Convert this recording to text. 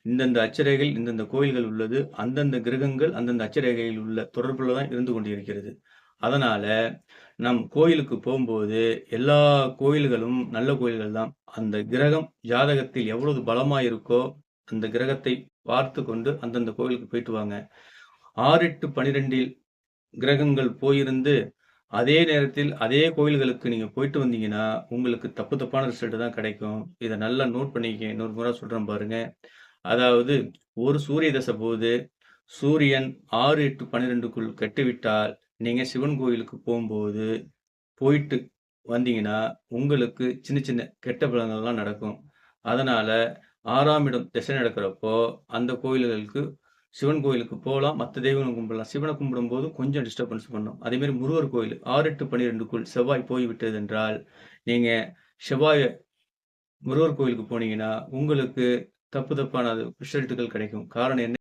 இந்தந்த அட்சரேகைகள், இந்தந்த கோயில்கள் உள்ளது. அந்தந்த கிரகங்கள் அந்தந்த அட்சரேகையில் உள்ள தொடர்புல தான் இருந்து கொண்டிருக்கிறது. அதனால நம் கோயிலுக்கு போம்போது, எல்லா கோயில்களும் நல்ல கோயில்கள் தான். அந்த கிரகம் ஜாதகத்தில் எவ்வளவு பலமா இருக்கோ, அந்த கிரகத்தை பார்த்து கொண்டு அந்தந்த கோயிலுக்கு போயிட்டு வாங்க. 6, 8, 12ல் கிரகங்கள் போயிருந்து, அதே நேரத்தில் அதே கோயில்களுக்கு நீங்க போயிட்டு வந்தீங்கன்னா, உங்களுக்கு தப்பு தப்பான ரிசல்ட் தான் கிடைக்கும். இத நல்லா நோட் பண்ணிக்கங்க. இன்னொரு முறை சொல்றேன் பாருங்க. அதாவது ஒரு சூரிய தசை போது, சூரியன் 6, 8, 12க்குள் கெட்டுவிட்டால், நீங்க சிவன் கோயிலுக்கு போம்போது, போயிட்டு வந்தீங்கன்னா, உங்களுக்கு சின்ன சின்ன கெட்ட பலன்கள்லாம் நடக்கும். அதனால 6ஆம் இடம் திசை நடக்கிறப்போ, அந்த கோயில்களுக்கு சிவன் கோயிலுக்கு போலாம். மத்த தெய்வங்கள கும்பிடலாம். சிவன கும்பிடும்போது கொஞ்சம் டிஸ்டர்பன்ஸ் பண்ணும். அதேமாரி முருகர் கோயில் 6, 8, 12க்குள் செவ்வாய் போய்விட்டது என்றால், நீங்க செவ்வாய முருகர் கோயிலுக்கு போனீங்கன்னா, உங்களுக்கு தப்பு தப்பான ரிசல்ட்டுகள் கிடைக்கும். காரணம் என்ன?